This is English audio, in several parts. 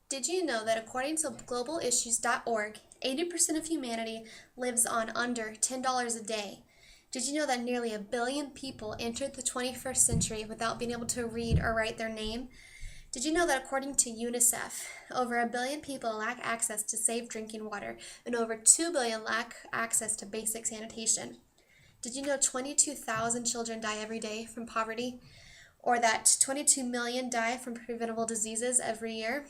Did you know that according to globalissues.org, 80% of humanity lives on under $10 a day? Did you know that nearly a billion people entered the 21st century without being able to read or write their name? Did you know that according to UNICEF, over a billion people lack access to safe drinking water and over 2 billion lack access to basic sanitation? Did you know 22,000 children die every day from poverty? Or that 22 million die from preventable diseases every year?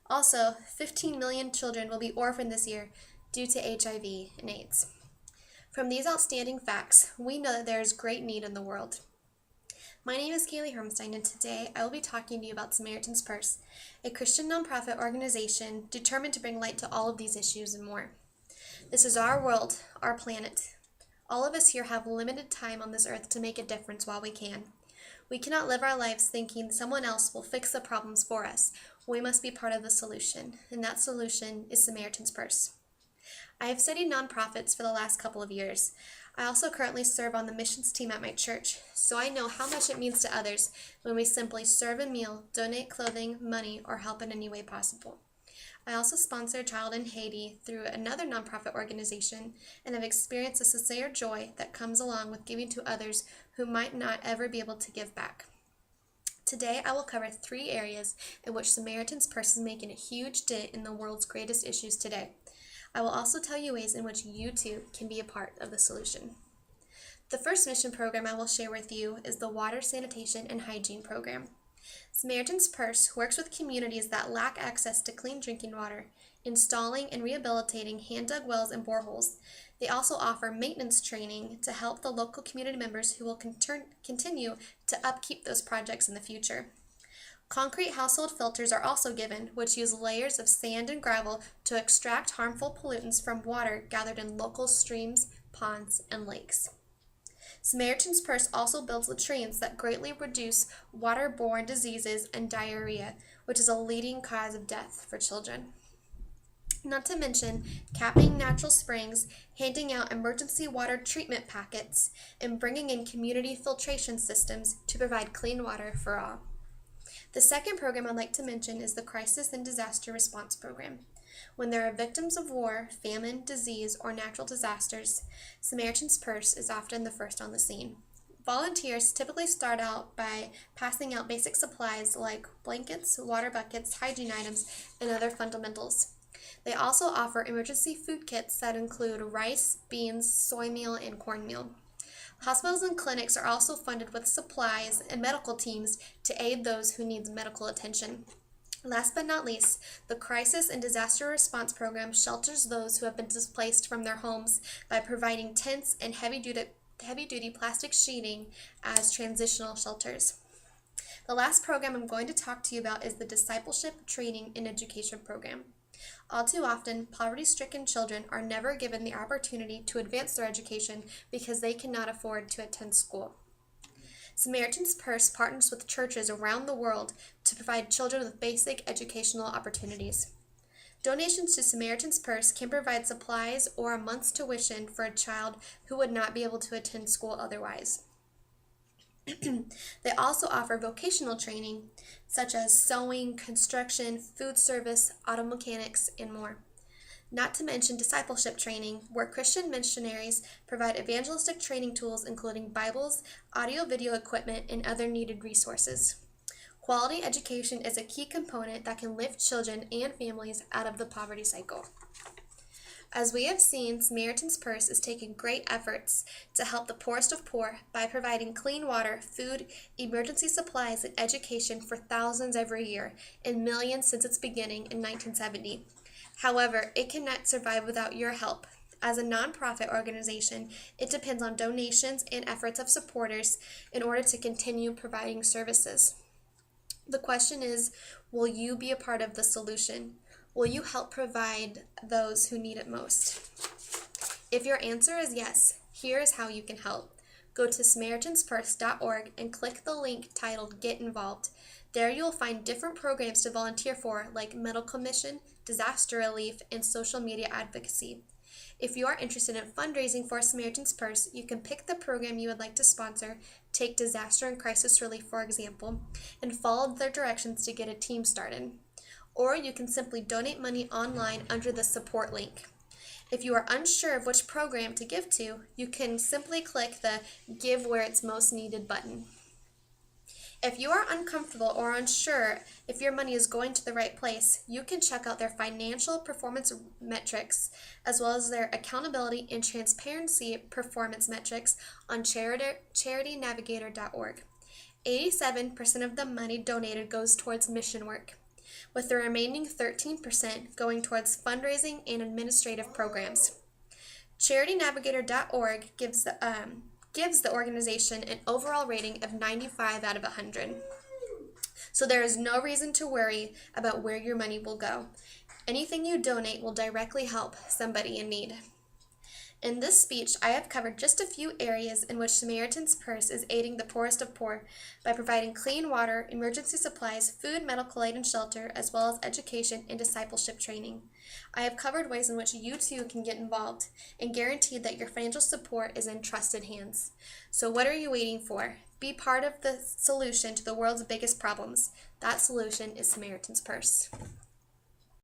Also, 15 million children will be orphaned this year due to HIV and AIDS. From these outstanding facts, we know that there is great need in the world. My name is Kaylee Hermstein, and today I will be talking to you about Samaritan's Purse, a Christian nonprofit organization determined to bring light to all of these issues and more. This is our world, our planet. All of us here have limited time on this earth to make a difference while we can. We cannot live our lives thinking someone else will fix the problems for us. We must be part of the solution, and that solution is Samaritan's Purse. I have studied nonprofits for the last couple of years. I also currently serve on the missions team at my church, so I know how much it means to others when we simply serve a meal, donate clothing, money, or help in any way possible. I also sponsor a child in Haiti through another nonprofit organization and have experienced the sincere joy that comes along with giving to others who might not ever be able to give back. Today, I will cover 3 areas in which Samaritan's Purse is making a huge dent in the world's greatest issues today. I will also tell you ways in which you too can be a part of the solution. The first mission program I will share with you is the Water, Sanitation, and Hygiene Program. Samaritan's Purse works with communities that lack access to clean drinking water, installing and rehabilitating hand-dug wells and boreholes. They also offer maintenance training to help the local community members who will continue to upkeep those projects in the future. Concrete household filters are also given, which use layers of sand and gravel to extract harmful pollutants from water gathered in local streams, ponds, and lakes. Samaritan's Purse also builds latrines that greatly reduce waterborne diseases and diarrhea, which is a leading cause of death for children. Not to mention capping natural springs, handing out emergency water treatment packets, and bringing in community filtration systems to provide clean water for all. The second program I'd like to mention is the Crisis and Disaster Response Program. When there are victims of war, famine, disease, or natural disasters, Samaritan's Purse is often the first on the scene. Volunteers typically start out by passing out basic supplies like blankets, water buckets, hygiene items, and other fundamentals. They also offer emergency food kits that include rice, beans, soy meal, and cornmeal. Hospitals and clinics are also funded with supplies and medical teams to aid those who need medical attention. Last but not least, the Crisis and Disaster Response Program shelters those who have been displaced from their homes by providing tents and heavy-duty plastic sheeting as transitional shelters. The last program I'm going to talk to you about is the Discipleship, Training, and Education Program. All too often, poverty-stricken children are never given the opportunity to advance their education because they cannot afford to attend school. Samaritan's Purse partners with churches around the world to provide children with basic educational opportunities. Donations to Samaritan's Purse can provide supplies or a month's tuition for a child who would not be able to attend school otherwise. They also offer vocational training, such as sewing, construction, food service, auto mechanics, and more. Not to mention discipleship training, where Christian missionaries provide evangelistic training tools including Bibles, audio-video equipment, and other needed resources. Quality education is a key component that can lift children and families out of the poverty cycle. As we have seen, Samaritan's Purse is taking great efforts to help the poorest of poor by providing clean water, food, emergency supplies, and education for thousands every year and millions since its beginning in 1970. However, it cannot survive without your help. As a nonprofit organization, it depends on donations and efforts of supporters in order to continue providing services. The question is, will you be a part of the solution? Will you help provide those who need it most? If your answer is yes, here is how you can help. Go to SamaritansPurse.org and click the link titled Get Involved. There you will find different programs to volunteer for, like medical mission, disaster relief, and social media advocacy. If you are interested in fundraising for Samaritan's Purse, you can pick the program you would like to sponsor, take disaster and crisis relief for example, and follow their directions to get a team started. or you can simply donate money online under the support link. If you are unsure of which program to give to, you can simply click the Give Where It's Most Needed button. If you are uncomfortable or unsure if your money is going to the right place, you can check out their financial performance metrics as well as their accountability and transparency performance metrics on charitynavigator.org. 87% of the money donated goes towards mission work, with the remaining 13% going towards fundraising and administrative programs. CharityNavigator.org gives the organization an overall rating of 95 out of 100. So there is no reason to worry about where your money will go. Anything you donate will directly help somebody in need. In this speech, I have covered just a few areas in which Samaritan's Purse is aiding the poorest of poor by providing clean water, emergency supplies, food, medical aid, and shelter, as well as education and discipleship training. I have covered ways in which you too can get involved and guaranteed that your financial support is in trusted hands. So what are you waiting for? Be part of the solution to the world's biggest problems. That solution is Samaritan's Purse.